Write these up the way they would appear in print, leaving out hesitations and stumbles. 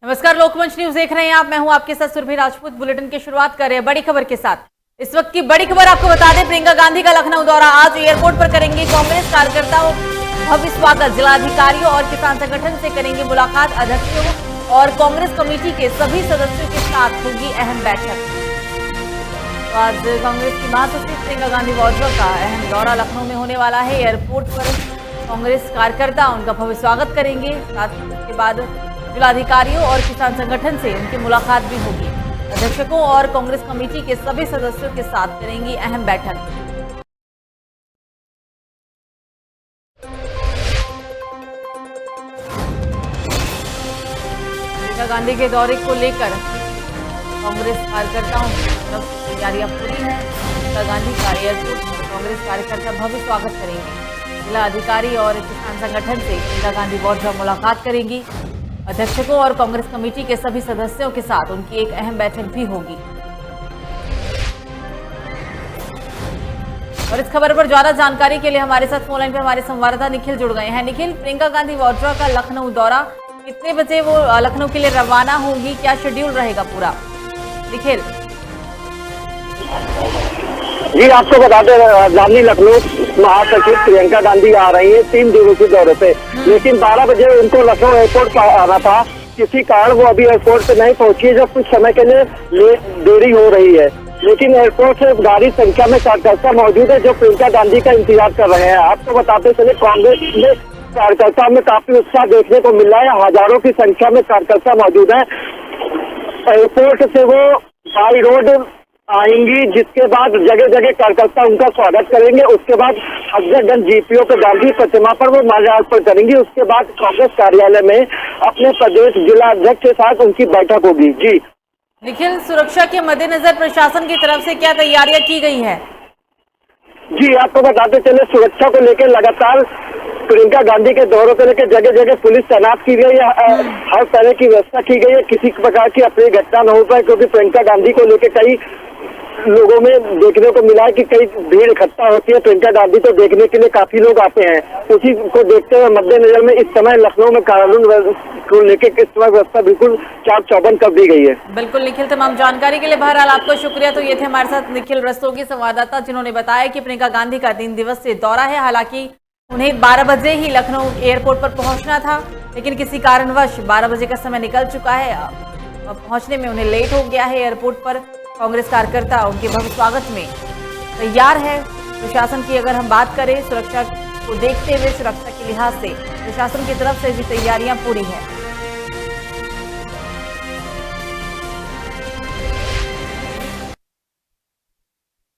नमस्कार, लोकमंच न्यूज देख रहे हैं आप। मैं हूं आपके साथ सुरभि राजपूत। बुलेटिन की शुरुआत कर रहे हैं बड़ी खबर के साथ। इस वक्त की बड़ी खबर आपको बता दें, प्रियंका गांधी का लखनऊ दौरा। आज एयरपोर्ट पर करेंगे कांग्रेस कार्यकर्ताओं भव्य स्वागत। जिलाधिकारियों और किसान संगठन से करेंगे मुलाकात। अध्यक्षों और कांग्रेस कमेटी के सभी सदस्यों के साथ होगी अहम बैठक। तो आज कांग्रेस की महासचिव प्रियंका गांधी वाड्रा का अहम दौरा लखनऊ में होने वाला है। एयरपोर्ट पर कांग्रेस कार्यकर्ता उनका भव्य स्वागत करेंगे। साथ ही उसके बाद जिलाधिकारियों और किसान संगठन से उनकी मुलाकात भी होगी। अध्यक्षों और कांग्रेस कमेटी के सभी सदस्यों के साथ करेंगी अहम बैठक। प्रियंका गांधी के दौरे को लेकर कांग्रेस कार्यकर्ताओं की तरफ से तैयारियां पूरी हैं। प्रियंका गांधी का एयरपोर्ट पर कांग्रेस कार्यकर्ता भव्य स्वागत करेंगे। जिला अधिकारी और किसान संगठन से प्रियंका गांधी वाड्रा मुलाकात करेंगी। अध्यक्षों और कांग्रेस कमेटी के सभी सदस्यों के साथ उनकी एक अहम बैठक भी होगी। और इस खबर पर ज्यादा जानकारी के लिए हमारे साथ फोन लाइन पर हमारे संवाददाता निखिल जुड़ गए हैं। निखिल, प्रियंका गांधी वाड्रा का लखनऊ दौरा, कितने बजे वो लखनऊ के लिए रवाना होंगी, क्या शेड्यूल रहेगा पूरा? निखिल जी, आपको बता दें, राजधानी लखनऊ महासचिव प्रियंका गांधी आ रही है 3 दिवसीय दौरे पे। लेकिन 12 बजे उनको लखनऊ एयरपोर्ट पर आना था। किसी कारण वो अभी एयरपोर्ट पे नहीं पहुंची है, जो कुछ समय के लिए देरी हो रही है। लेकिन एयरपोर्ट से भारी संख्या में कार्यकर्ता मौजूद है जो प्रियंका गांधी का इंतजार कर रहे हैं। आपको बताते चले, कांग्रेस में कार्यकर्ताओं में काफी उत्साह देखने को मिल रहा है। हजारों की संख्या में कार्यकर्ता मौजूद है। एयरपोर्ट से वो बाई रोड आएंगी, जिसके बाद जगह जगह कार्यकर्ता उनका स्वागत करेंगे। उसके बाद हजरतगंज जीपीओ पे गांधी प्रतिमा पर वो माल्यार्पण करेंगी। उसके बाद कांग्रेस कार्यालय में अपने प्रदेश जिला अध्यक्ष के साथ उनकी बैठक होगी। जी निखिल, सुरक्षा के मद्देनजर प्रशासन की तरफ से क्या तैयारियां की गई है? जी, आपको बताते चले, सुरक्षा को लेकर लगातार प्रियंका गांधी के दौरों को लेकर जगह जगह पुलिस तैनात की गई है। हर तरह की व्यवस्था की गई है, किसी प्रकार की अप्रिय घटना न हो पाए, क्योंकि प्रियंका गांधी को लेकर कई लोगों में देखने को मिला है कि कई भीड़ इकट्ठा होती है। प्रियंका गांधी को देखने के लिए काफी लोग आते हैं। उसी को देखते हुए मद्देनजर में इस समय लखनऊ में कानून को लेकर इस समय व्यवस्था बिल्कुल चाक चौबंद कर दी गई है। बिल्कुल निखिल, तमाम जानकारी के लिए बहरहाल आपको शुक्रिया। तो ये थे हमारे साथ निखिल रस्तोगी, संवाददाता, जिन्होंने बताया कि प्रियंका गांधी का 3 दिवसीय दौरा है। हालांकि उन्हें 12 बजे ही लखनऊ एयरपोर्ट पर पहुंचना था, लेकिन किसी कारणवश 12 बजे का समय निकल चुका है। पहुंचने में उन्हें लेट हो गया है। एयरपोर्ट पर कांग्रेस कार्यकर्ता उनके भव्य स्वागत में तैयार है। प्रशासन की अगर हम बात करें, सुरक्षा को देखते हुए, सुरक्षा के लिहाज से प्रशासन की तरफ से भी तैयारियां पूरी हैं।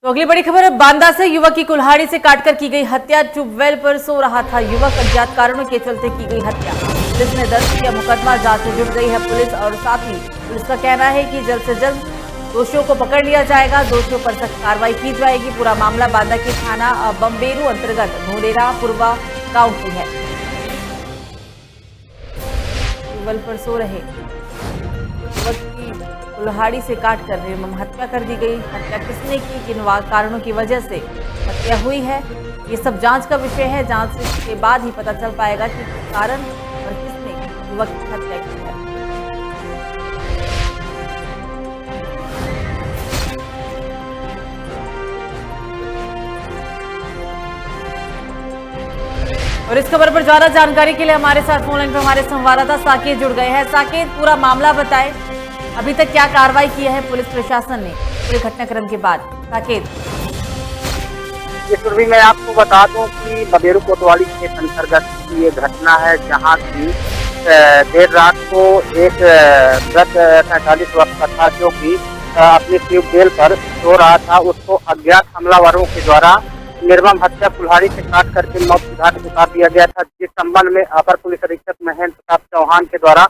तो अगली बड़ी खबर है, बांदा से युवक की कुल्हाड़ी से काटकर की गई हत्या। ट्यूबवेल पर सो रहा था युवक, अज्ञात कारणों के चलते की गई हत्या। पुलिस ने दर्ज किया मुकदमा, जांच से जुट गई है पुलिस। और साथ ही पुलिस का कहना है कि जल्द से जल्द दोषियों को पकड़ लिया जाएगा, दोषियों पर सख्त कार्रवाई की जाएगी। पूरा मामला बांदा के थाना बम्बेरू अंतर्गत भोरेरा पूर्वा गांव की है। ट्यूबवेल पर सो रहे युवक की कुल्हाड़ी से काटकर निर्मम हत्या कर दी गई। हत्या किसने की, किन कारणों की वजह से हत्या हुई है, ये सब जांच का विषय है। जांच के बाद ही पता चल पाएगा कि कारण और किसने युवक की हत्या की है। और इस खबर पर ज्यादा जानकारी के लिए हमारे साथ फोन लाइन पर हमारे संवाददाता साकेत जुड़ गए हैं। साकेत, पूरा मामला बताएं, अभी तक क्या कार्रवाई की है पुलिस प्रशासन ने पूरे घटनाक्रम के बाद? साकेत जी, मैं आपको बता दूं कि बम्बेरू कोतवाली के अंतर्गत की ये घटना है, जहां की देर रात को एक वृद्ध 45 वर्ष का था, जो कि अपनी ट्यूबवेल पर सो रहा था। उसको अज्ञात हमलावरों के द्वारा निर्मम हत्या कुल्हाड़ी से काट करके मौत की घाट उतार दिया गया था, जिस संबंध में अपर पुलिस अधीक्षक महेंद्र प्रताप चौहान के द्वारा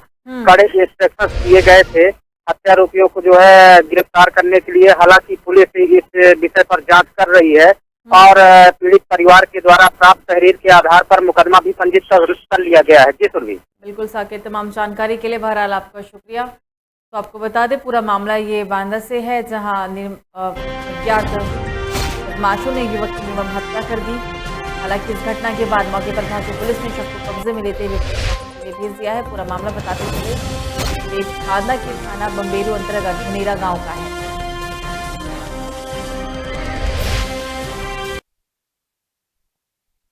कड़े इंस्ट्रक्शन दिए गए थे हत्यारोपियों को जो है गिरफ्तार करने के लिए। हालांकि पुलिस इस विषय पर जांच कर रही है और पीड़ित परिवार के द्वारा प्राप्त तहरीर के आधार पर मुकदमा भी पंजीकृत कर लिया गया है। जी सुरभि। बिल्कुल साकेत, तमाम जानकारी के लिए बहरहाल आपका शुक्रिया। तो आपको बता दें, पूरा मामला ये बांदा से है, जहाँ अज्ञात बदमाशों ने युवक की निर्मम हत्या कर दी। हालांकि इस घटना के बाद मौके पर पहुंची पुलिस ने शख्स को कब्जे में लेते हुए भेज दिया है। पूरा मामला बताते हुए खादा के थाना बम्बेरू अंतर्गत धनेरा गांव का है।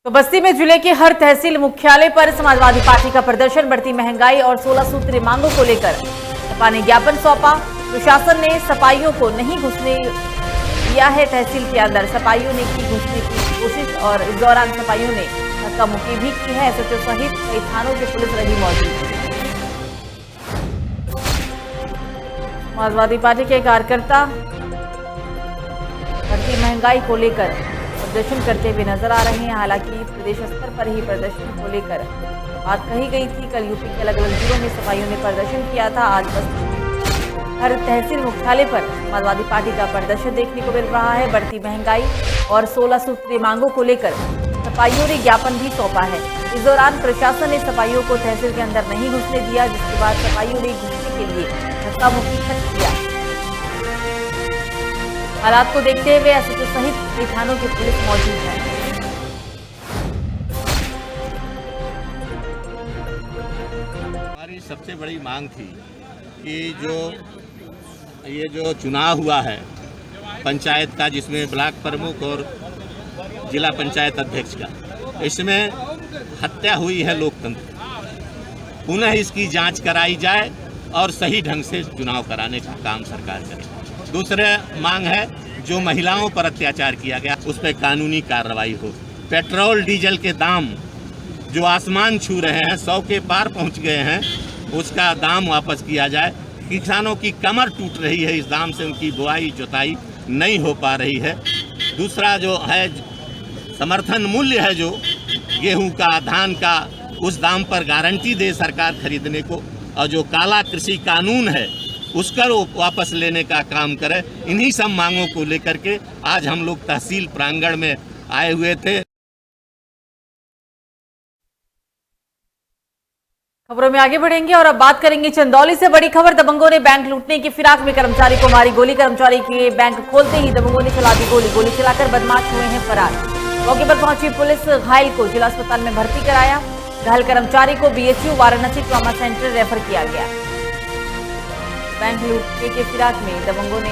तो बस्ती में जिले के हर तहसील मुख्यालय पर समाजवादी पार्टी का प्रदर्शन, बढ़ती महंगाई और 16 सूत्रीय मांगों को लेकर सपा ने ज्ञापन सौंपा। प्रशासन ने सपाइयों को नहीं घुसने दिया है तहसील के अंदर, सपाइयों ने की घुसने की कोशिश और इस दौरान सपाइयों ने धक्का मुक्की भी की है। एसएचओ सहित कई थानों की पुलिस रही मौजूद। समाजवादी पार्टी के कार्यकर्ता बढ़ती महंगाई को लेकर प्रदर्शन करते हुए नजर आ रहे हैं। हालांकि प्रदेश स्तर पर ही प्रदर्शन को लेकर बात कही गई थी। कल यूपी के अलग अलग जिलों में सफाइयों ने प्रदर्शन किया था। आज बस्ती में हर तहसील मुख्यालय पर समाजवादी पार्टी का प्रदर्शन देखने को मिल रहा है। बढ़ती महंगाई और 16 सूत्रीय मांगों को लेकर सफाइयों ने ज्ञापन भी सौंपा है। इस दौरान प्रशासन ने सफाइयों को तहसील के अंदर नहीं घुसने दिया, जिसके बाद सफाइयों ने घुसने के लिए धक्का मुक्की किया। हालात को देखते हुए एसएचओ सहित कई थानों की पुलिस मौजूद है। हमारी सबसे बड़ी मांग थी कि ये जो चुनाव हुआ है पंचायत का, जिसमें ब्लॉक प्रमुख और जिला पंचायत अध्यक्ष का, इसमें हत्या हुई है लोकतंत्र। पुनः इसकी जांच कराई जाए और सही ढंग से चुनाव कराने का काम सरकार करे। दूसरा मांग है जो महिलाओं पर अत्याचार किया गया उस पर कानूनी कार्रवाई हो। पेट्रोल डीजल के दाम जो आसमान छू रहे हैं, 100 के पार पहुंच गए हैं, उसका दाम वापस किया जाए। किसानों की कमर टूट रही है, इस दाम से उनकी बुआई जुताई नहीं हो पा रही है। दूसरा जो है समर्थन मूल्य है, जो गेहूं का, धान का, उस दाम पर गारंटी दे सरकार खरीदने को, और जो काला कृषि कानून है उसका वापस लेने का काम करे। इन्हीं सब मांगों को लेकर के आज हम लोग तहसील प्रांगण में आए हुए थे। खबरों में आगे बढ़ेंगे और अब बात करेंगे चंदौली से। बड़ी खबर, दबंगों ने बैंक लूटने की फिराक में कर्मचारी को मारी गोली। कर्मचारी के बैंक खोलते ही दबंगों ने चला दी गोली। गोली चलाकर बदमाश हुए हैं फरार। मौके पर पहुंची पुलिस घायल को जिला अस्पताल में भर्ती कराया। घायल कर्मचारी को BHU Varanasi trauma centre refer किया गया। बैंक लूटने के फिराक में दबंगों ने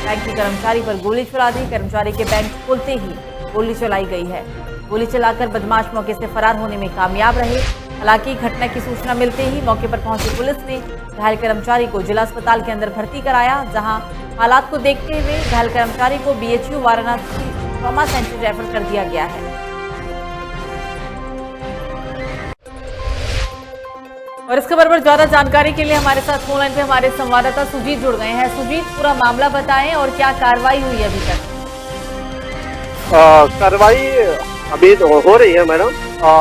बैंक के कर्मचारी पर गोली चला दी। कर्मचारी के बैंक खोलते ही गोली चलाई गई है। गोली चलाकर बदमाश मौके से फरार होने में कामयाब रहे। हालांकि घटना की सूचना मिलते ही मौके पर पहुंची पुलिस ने घायल कर्मचारी को जिला अस्पताल के अंदर भर्ती कराया, जहां हालात को देखते हुए घायल कर्मचारी को BHU Varanasi trauma centre refer कर दिया गया है। और इस खबर पर ज्यादा जानकारी के लिए हमारे साथ फोन लाइन पे हमारे संवाददाता सुजीत जुड़ गए हैं। सुजीत, पूरा मामला बताएं और क्या कार्रवाई हुई अभी तक? कार्रवाई अभी हो रही है मैडम।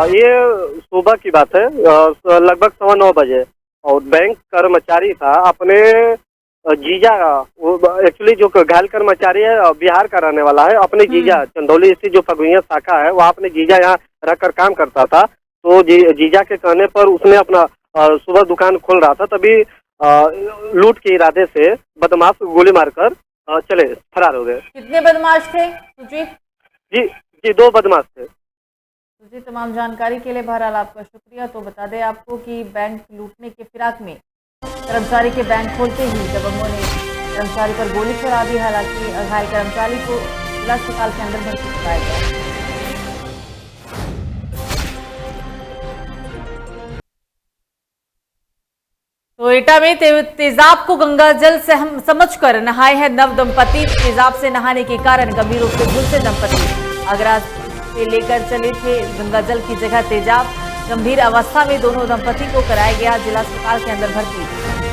ये सुबह की बात है, लगभग 9:15 बजे, और बैंक कर्मचारी था अपने जीजा, एक्चुअली जो घायल कर्मचारी है बिहार का रहने वाला है, अपने जीजा चंदौली स्थित जो फगुइया शाखा है वहाँ अपने जीजा यहाँ रहकर काम करता था। तो जीजा के कहने पर उसने अपना सुबह दुकान खोल रहा था, तभी लूट के इरादे से बदमाश गोली मारकर चले फरार हो गए। कितने बदमाश थे सुजीत? जी 2 बदमाश थे। सुजीत, तमाम जानकारी के लिए बहरहाल आपका शुक्रिया। तो बता दें आपको कि बैंक लूटने के फिराक में कर्मचारी के बैंक खोलते ही दबंगों ने कर्मचारी पर गोली चला दी। हालांकि घायल कर्मचारी को जिला अस्पताल के अंदर भर्ती कराया गया। तो एटा में तेजाब को गंगाजल से हम समझकर नहाए हैं नव दंपति। तेजाब से नहाने के कारण गंभीर रूप से झुलसे दंपति आगरा से लेकर चले थे गंगाजल की जगह तेजाब। गंभीर अवस्था में दोनों दंपति को कराया गया जिला अस्पताल के अंदर भर्ती।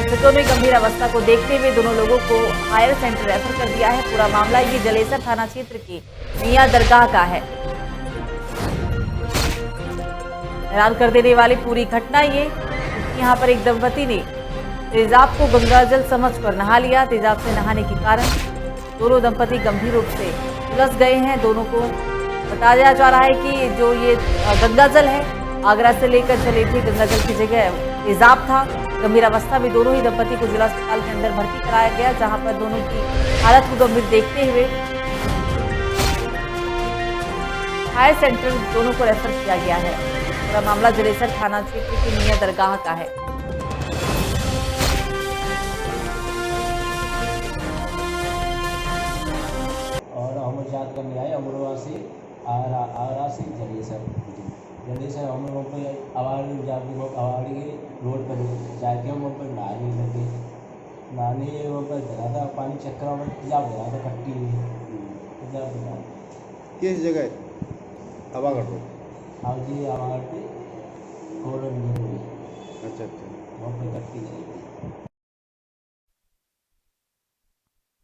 चिकित्सकों ने गंभीर अवस्था को देखते हुए दोनों लोगों को हायर सेंटर रेफर कर दिया है। पूरा मामला ये जलेसर थाना क्षेत्र की मियां दरगाह का है। हैरान कर देने वाली पूरी घटना ये, यहाँ पर एक दंपति ने तेजाब को गंगाजल समझकर नहा लिया। तेजाब से नहाने के कारण दोनों दंपति गंभीर रूप से उलझ गए हैं। दोनों को बताया जा रहा है कि जो ये गंगाजल है आगरा से लेकर चले थे, गंगाजल की जगह तेजाब था। गंभीर अवस्था में दोनों ही दंपति को जिला अस्पताल के अंदर भर्ती कराया गया, जहां पर दोनों की हालत को गंभीर देखते हुए हायर सेंटर दोनों को रेफर किया गया है। पूरा मामला जलेसर थाना क्षेत्र की मियां दरगाह का है। करने आए अमरोहा से आगरा से चलिए सर हम लोगों पे अवाड़ी जाके वो अवाड़ी के रोड पर जाके हम वहाँ पर नहाने लगे नहाने वहाँ पर धरा था पानी चक्कर में तेजाब धरा था कट्टी में तेजाब धरा किस जगह आवागढ़ रोड? हाँ जी आवागढ़ पे कॉलोनी में हुई अच्छा अच्छा। वहाँ पर कट्टी गई।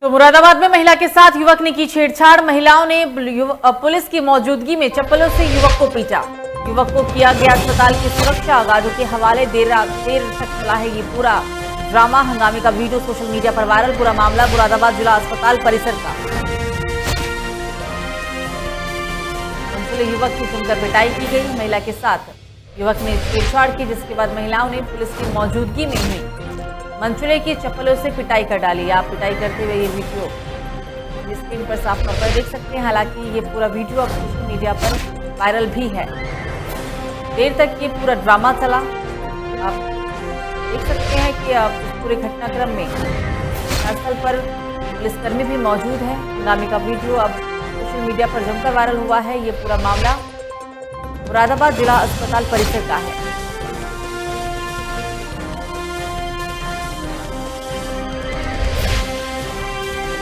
तो मुरादाबाद में महिला के साथ युवक ने की छेड़छाड़। महिलाओं ने पुलिस की मौजूदगी में चप्पलों से युवक को पीटा। युवक को किया गया अस्पताल की सुरक्षा गार्डों के हवाले। देर तक चला है ये पूरा ड्रामा। हंगामे का वीडियो सोशल मीडिया पर वायरल। पूरा मामला मुरादाबाद जिला अस्पताल परिसर का। युवक की जमकर पिटाई की गई। महिला के साथ युवक ने छेड़छाड़ की, जिसके बाद महिलाओं ने पुलिस की मौजूदगी में ही मंचले की चप्पलों से पिटाई कर डाली। आप पिटाई करते हुए ये वीडियो स्क्रीन पर साफ तौर पर देख सकते हैं। हालांकि ये पूरा वीडियो अब सोशल मीडिया पर वायरल भी है। देर तक ये पूरा ड्रामा चला। आप देख सकते हैं कि अब इस पूरे घटनाक्रम में स्थल पर पुलिसकर्मी भी मौजूद है। हंगामे का वीडियो अब सोशल मीडिया पर जमकर वायरल हुआ है। ये पूरा मामला मुरादाबाद जिला अस्पताल परिसर का है।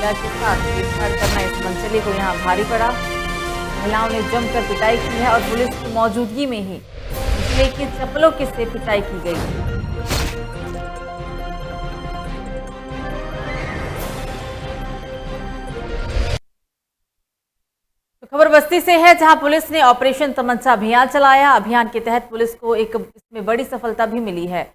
के साथ छेड़छाड़ करना इस मंचले को यहाँ भारी पड़ा। महिलाओं ने जमकर पिटाई की है और पुलिस की मौजूदगी में ही मंचले की चप्पलों के से पिटाई की गई। तो खबर बस्ती से है, जहां पुलिस ने ऑपरेशन तमंचा अभियान चलाया। अभियान के तहत पुलिस को एक इसमें बड़ी सफलता भी मिली है।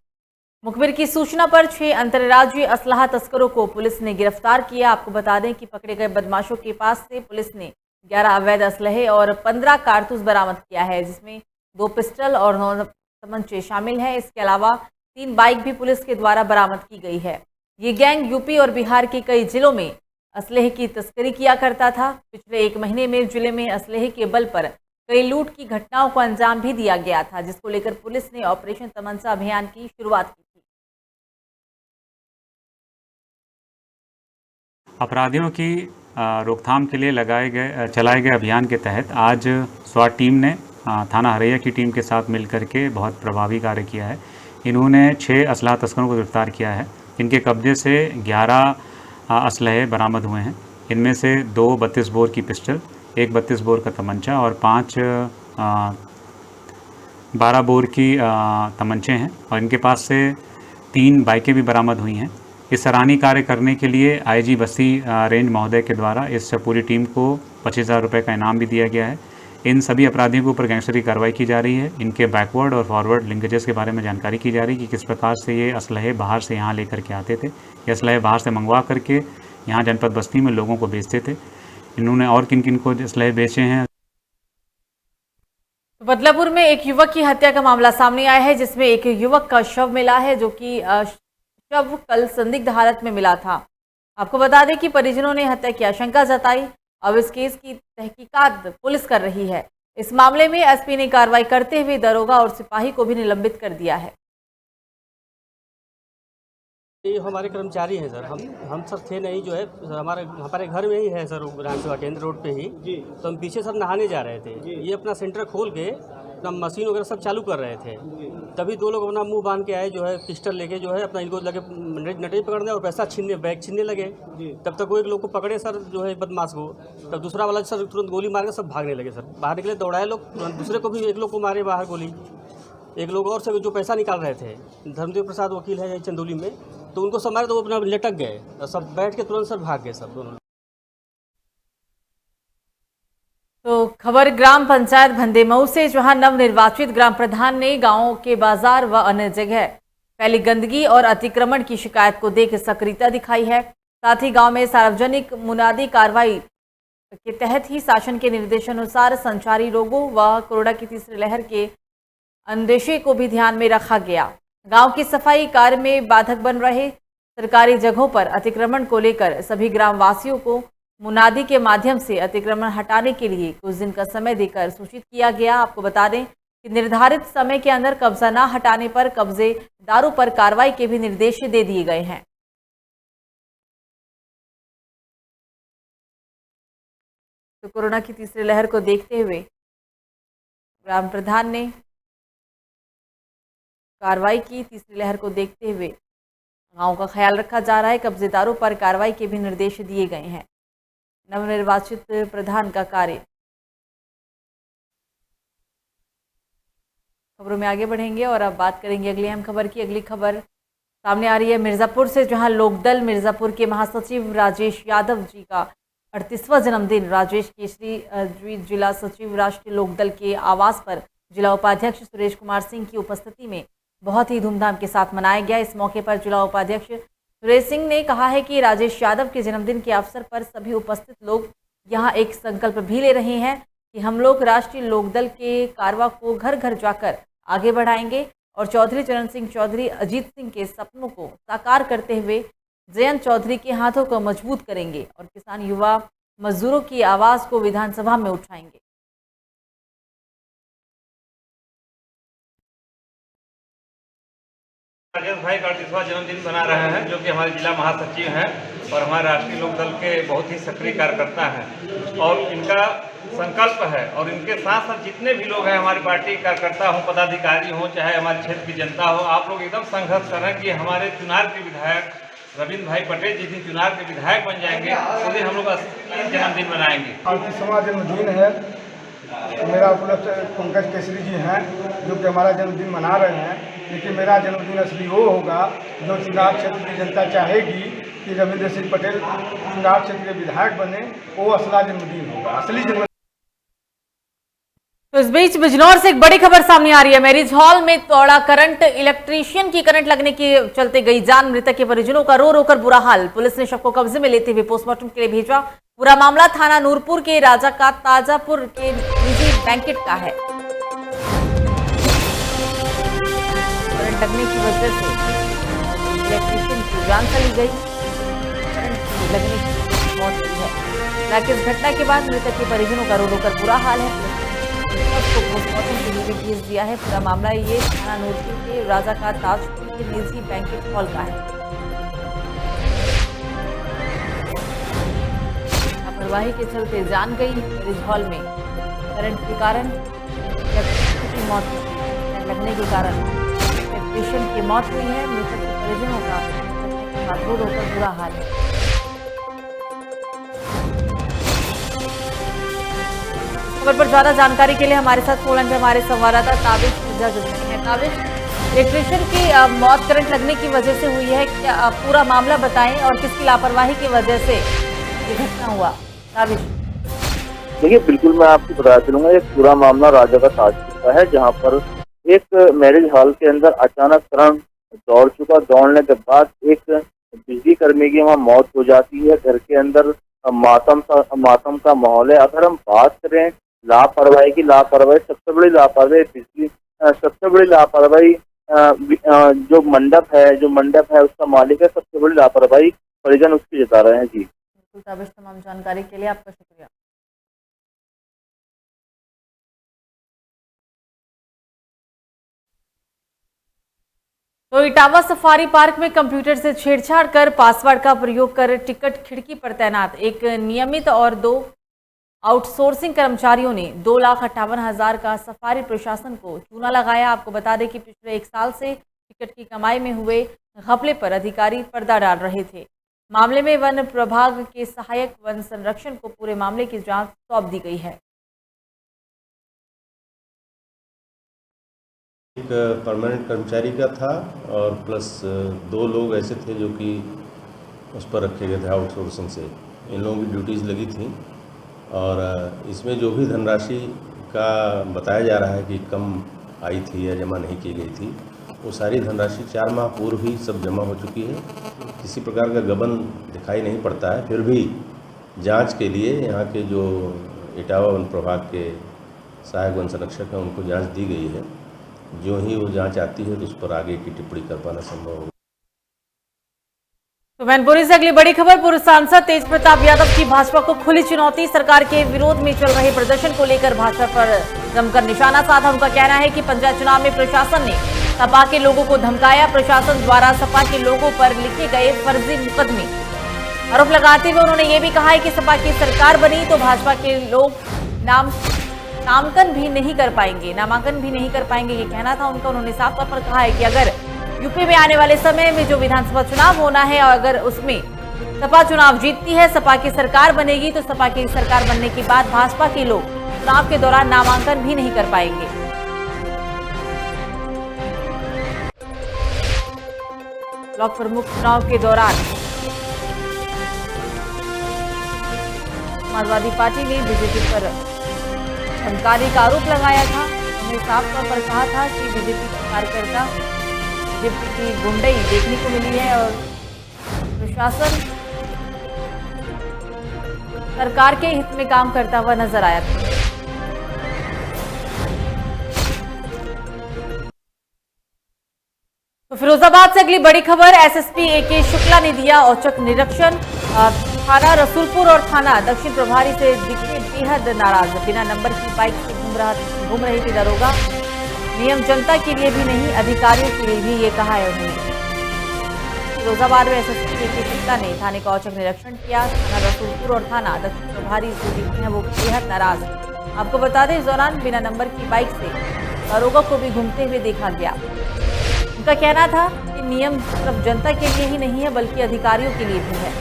मुखबिर की सूचना पर 6 अंतर्राज्यीय असलाह तस्करों को पुलिस ने गिरफ्तार किया। आपको बता दें कि पकड़े गए बदमाशों के पास से पुलिस ने 11 अवैध असलहे और 15 कारतूस बरामद किया है, जिसमें 2 पिस्टल और 9 तमंचे शामिल हैं। इसके अलावा 3 बाइक भी पुलिस के द्वारा बरामद की गई है। ये गैंग यूपी और बिहार के कई जिलों में असलहे की तस्करी किया करता था। पिछले 1 महीने में जिले में असलहे के बल पर कई लूट की घटनाओं को अंजाम भी दिया गया था, जिसको लेकर पुलिस ने ऑपरेशन तमंचा अभियान की शुरुआत की थी। अपराधियों की रोकथाम के लिए चलाए गए अभियान के तहत आज स्वाट टीम ने थाना हरैया की टीम के साथ मिलकर के बहुत प्रभावी कार्य किया है। इन्होंने 6 असलाह तस्करों को गिरफ्तार किया है। इनके कब्जे से 11 असलहे बरामद हुए हैं। इनमें से 2 32 बोर की पिस्टल, 1 32 बोर का तमंचा और 5 12 बोर की तमंचे हैं और इनके पास से 3 बाइकें भी बरामद हुई हैं। इस सराहनीय कार्य करने के लिए आईजी बस्ती रेंज महोदय के द्वारा इस पूरी टीम को 25,000 रुपये का इनाम भी दिया गया है। इन सभी अपराधियों के ऊपर गैंगस्टर की कार्रवाई की जा रही है। इनके बैकवर्ड और फॉरवर्ड लिंकेजेस के बारे में जानकारी की जा रही है कि किस प्रकार से ये असलहे बाहर से यहाँ लेकर के आते थे। ये असलहे बाहर से मंगवा करके यहाँ जनपद बस्ती में लोगों को बेचते थे। इन्होंने और किन किन को असलहे बेचे हैं। बदलापुर में एक युवक की हत्या का मामला सामने आया है, जिसमें एक युवक का शव मिला है, जो कि शव कल संदिग्ध हालत में मिला था। आपको बता दें कि परिजनों ने हत्या की आशंका जताई। अब इस केस की तहकीकात पुलिस कर रही है। इस मामले में एसपी ने कार्रवाई करते हुए दरोगा और सिपाही को भी निलंबित कर दिया है। ये हमारे कर्मचारी हैं सर। हम सर थे नहीं, जो है हमारे घर में ही है सर, ग्राम सेवा केंद्र रोड पे ही। तो हम पीछे सर नहाने जा रहे थे। ये अपना सेंटर खोल के अपना मशीन वगैरह सब चालू कर रहे थे। तभी 2 लोग अपना मुंह बांध के आए, जो है पिस्टल लेके, जो है अपना इनको लगे नटेज पकड़ने और पैसा छीनने, बैग छीनने लगे। तब तक वो एक लोग को पकड़े सर, जो है बदमाश को। तब दूसरा वाला सर तुरंत गोली मार के सब भागने लगे सर। बाहर निकले, दौड़ाए लोग, तुरंत दूसरे को भी, एक लोग को मारे बाहर गोली। एक लोग और से जो पैसा निकाल रहे थे, धर्मदेव प्रसाद वकील है चंदौली में, तो उनको सब मारे तो वो अपना लटक गए और सब बैठ के तुरंत सर भाग गए सब दोनों। तो खबर ग्राम पंचायत भंदेमऊ से, जहां नवनिर्वाचित ग्राम प्रधान ने गांवों के बाजार व अन्य जगह फैली गंदगी और अतिक्रमण की शिकायत को देख सक्रियता दिखाई है। साथ ही गांव में सार्वजनिक मुनादी कार्रवाई के तहत ही शासन के निर्देशानुसार संचारी रोगों व कोरोना की तीसरी लहर के अंदेशे को भी ध्यान में रखा गया। गांव की सफाई कार्य में बाधक बन रहे सरकारी जगहों पर अतिक्रमण को लेकर सभी ग्रामवासियों को मुनादी के माध्यम से अतिक्रमण हटाने के लिए कुछ दिन का समय देकर सूचित किया गया। आपको बता दें कि निर्धारित समय के अंदर कब्जा न हटाने पर कब्जेदारों पर कार्रवाई के भी निर्देश दे दिए गए हैं। तो कोरोना की तीसरी लहर को देखते हुए ग्राम प्रधान ने कार्रवाई की। तीसरी लहर को देखते हुए गांव का ख्याल रखा जा रहा है। कब्जेदारों पर कार्रवाई के भी निर्देश दिए गए हैं। नवनिर्वाचित प्रधान का कार्य। खबरों में आगे बढ़ेंगे और अब बात करेंगे अगली अहम खबर की। अगली खबर सामने आ रही है मिर्जापुर से, जहां लोकदल मिर्जापुर के महासचिव राजेश यादव जी का 38वां जन्मदिन राजेश केसरी जिला सचिव राष्ट्रीय लोकदल के आवास पर जिला उपाध्यक्ष सुरेश कुमार सिंह की उपस्थिति में बहुत ही धूमधाम के साथ मनाया गया। इस मौके पर जिला उपाध्यक्ष सुरेश सिंह ने कहा है कि राजेश यादव के जन्मदिन के अवसर पर सभी उपस्थित लोग यहां एक संकल्प भी ले रहे हैं कि हम लोग राष्ट्रीय लोकदल के कारवा को घर घर जाकर आगे बढ़ाएंगे और चौधरी चरण सिंह चौधरी अजीत सिंह के सपनों को साकार करते हुए जयंत चौधरी के हाथों को मजबूत करेंगे और किसान युवा मजदूरों की आवाज को विधानसभा में उठाएंगे। राजेश भाई का 38वां जन्मदिन मना रहे हैं, जो कि हमारे जिला महासचिव हैं और हमारे राष्ट्रीय लोकदल के बहुत ही सक्रिय कार्यकर्ता हैं और इनका संकल्प है और इनके साथ साथ जितने भी लोग हैं हमारी पार्टी कार्यकर्ता हों, पदाधिकारी हों, चाहे हमारे क्षेत्र की जनता हो, आप लोग एकदम संघर्ष करें कि हमारे चुनार के विधायक रविंद्र भाई पटेल जिस दिन चुनार के विधायक बन जाएंगे उस दिन हम लोग जन्मदिन मनाएंगे। 38वां जन्मदिन है मेरा। उपलब्ध पंकज केसरी जी हैं जो कि हमारा जन्मदिन मना रहे हैं, लेकिन मेरा जन्मदिन असली वो होगा जो चुनाव क्षेत्र की जनता चाहेगी कि रविंद्र सिंह पटेल चुनाव क्षेत्र के विधायक बने, वो असला जन्मदिन होगा, असली जन्मदिन। तो इस बीच बिजनौर से एक बड़ी खबर सामने आ रही है। मैरिज हॉल में तोड़ा करंट, इलेक्ट्रीशियन की करंट लगने के चलते गई जान। मृतक के परिजनों का रो रो कर बुरा हाल। पुलिस ने शव को कब्जे में लेते हुए पोस्टमार्टम के लिए भेजा। पूरा मामला थाना नूरपुर के राजा का ताजापुर के निजी बैंकेट का है। करंट लगने की वजह से इलेक्ट्रीशियन की जान चली गई, करंट लगने की मौत हुई है। हालांकि इस घटना के बाद मृतक के परिजनों का रो रो कर बुरा हाल है। को पोस्टमार्टम के लिए भेज दिया है। पूरा मामला ये थाना नूरपुर के राजा का ताजपुर के निजी बैंकेट हॉल का है। लापरवाही के चलते जान गई। मैरिज हॉल में करंट के कारण इलेक्ट्रिसिटी की मौत हुई, करंट लगने के कारण इलेक्ट्रीशियन की मौत हुई है। मृतक के परिजनों का रो रो कर बुरा हाल है। खबर पर ज्यादा जानकारी के लिए हमारे साथ फोन पे हमारे संवाददाता ताबिश मिर्जा जुड़ रहे हैं। ताबिश, इलेक्ट्रीशियन की मौत करंट लगने की वजह से हुई है, क्या पूरा मामला बताएं और किसकी लापरवाही की वजह से ये घटना हुआ? ताबिश, देखिए बिल्कुल मैं आपको बता चलूंगा, एक पूरा मामला राजा का ताजपुर का है, जहाँ पर एक मैरिज हॉल के अंदर अचानक करंट दौड़ चुका। दौड़ने के बाद एक बिजली कर्मी की वहाँ मौत हो जाती है। घर के अंदर मातम का माहौल है। अगर हम बात करें लापरवाही की, लापरवाही सबसे बड़ी लापरवाही बिजली, सबसे बड़ी लापरवाही जो मंडप है उसका मालिक है, सबसे बड़ी लापरवाही परिजन उसकी जता रहे हैं। जी बिल्कुल ताबिश, तमाम जानकारी के लिए आपका शुक्रिया। तो इटावा सफारी पार्क में कंप्यूटर से छेड़छाड़ कर पासवर्ड का प्रयोग कर टिकट खिड़की पर तैनात एक नियमित और 2 आउटसोर्सिंग कर्मचारियों ने 2,58,000 का सफारी प्रशासन को चूना लगाया। आपको बता दें कि पिछले 1 साल से टिकट की कमाई में हुए घपले पर अधिकारी पर्दा डाल रहे थे। मामले में वन प्रभाग के सहायक वन संरक्षण को पूरे मामले की जांच सौंप दी गई है। एक परमानेंट कर्मचारी का था और प्लस 2 लोग ऐसे थे जो कि उस पर रखे गए थे आउटसोर्सिंग से। इन लोगों की ड्यूटीज़ लगी थी और इसमें जो भी धनराशि का बताया जा रहा है कि कम आई थी या जमा नहीं की गई थी, वो सारी धनराशि 4 माह पूर्व ही सब जमा हो चुकी है। किसी प्रकार का गबन दिखाई नहीं पड़ता है। फिर भी जांच के लिए यहाँ के जो इटावा वन प्रभाग के सहायक वन संरक्षक हैं उनको जांच दी गई है। जो ही वो जांच आती है तो उस पर आगे की टिप्पणी कर पाना संभव होगा। तो मैनपुरी से अगली बड़ी खबर, पूर्व सांसद तेज प्रताप यादव की भाजपा को खुली चुनौती। सरकार के विरोध में चल रहे प्रदर्शन को लेकर भाजपा पर जमकर निशाना साधा। उनका कहना है कि पंचायत चुनाव में प्रशासन ने सपा के लोगों को धमकाया। प्रशासन द्वारा सपा के लोगों पर लिखे गए फर्जी मुकदमे आरोप लगाते हुए उन्होंने ये भी कहा है कि सपा की सरकार बनी तो भाजपा के लोग नामांकन भी नहीं कर पाएंगे, ये कहना था उनका। उन्होंने साफ तौर पर कहा है कि अगर यूपी में आने वाले समय में जो विधानसभा चुनाव होना है और अगर उसमें सपा चुनाव जीतती है, सपा की सरकार बनेगी, तो सपा की सरकार बनने के बाद भाजपा के लोग चुनाव के दौरान नामांकन भी नहीं कर पाएंगे। ब्लॉक प्रमुख चुनाव के दौरान समाजवादी पार्टी ने बीजेपी पर धमकाने का आरोप लगाया था। उन्होंने साफ तौर पर कहा था कि बीजेपी के कार्यकर्ता बीजेपी की गुंडई देखने को मिली है और प्रशासन सरकार के हित में काम करता हुआ नजर आया था। तो फिरोजाबाद से अगली बड़ी खबर, एसएसपी एके शुक्ला ने दिया औचक निरीक्षण। थाना रसूलपुर और थाना दक्षिण प्रभारी से दिखे बेहद नाराज, बिना नंबर की बाइक से घूम रही थी दरोगा। नियम जनता के लिए भी नहीं, अधिकारियों के लिए भी, ये कहा है उन्होंने। फिरोजाबाद में एसएसपी एके शुक्ला ने थाने का औचक निरीक्षण किया। थाना रसूलपुर और थाना दक्षिण प्रभारी से दिखे हैं वो बेहद नाराज। आपको बता दें, इस दौरान बिना नंबर की बाइक से दरोगा को भी घूमते हुए देखा गया। उनका कहना था कि नियम सिर्फ जनता के लिए ही नहीं है बल्कि अधिकारियों के लिए भी है।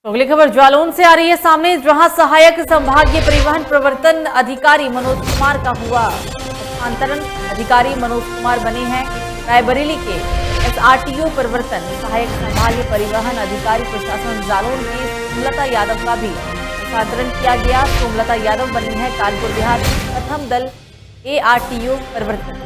अगली खबर जालौन से आ रही है सामने, जहां सहायक संभागीय परिवहन प्रवर्तन अधिकारी मनोज कुमार का हुआ स्थानांतरण। अधिकारी मनोज कुमार बने हैं रायबरेली के एसआरटीओ प्रवर्तन सहायक संभागीय परिवहन अधिकारी। प्रशासन जालौन की सोमलता यादव का भी स्थानांतरण किया गया। सोमलता यादव बनी है कानपुर देहात की प्रथम दल एआरटीओ प्रवर्तन।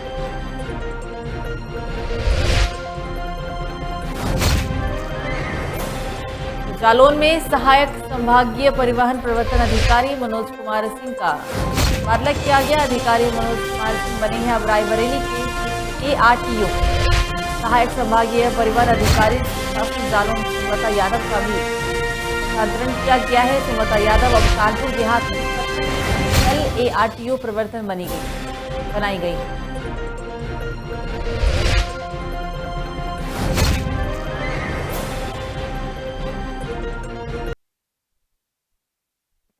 जालौन में सहायक संभागीय परिवहन प्रवर्तन अधिकारी मनोज कुमार सिंह का तबादला किया गया। अधिकारी मनोज कुमार सिंह बने हैं अब रायबरेली के एआरटीओ सहायक संभागीय परिवहन अधिकारी। जालौन सुमलता यादव का भी स्थानांतरण किया गया है। सुमलता यादव अब कानपुर देहात में एआरटीओ प्रवर्तन बनाई गई।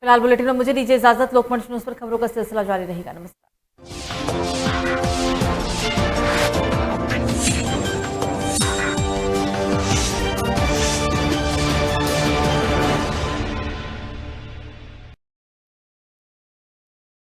फिलहाल बुलेटिन में मुझे दीजिए इजाजत। लोकमंच न्यूज पर खबरों का सिलसिला जारी रहेगा। नमस्कार।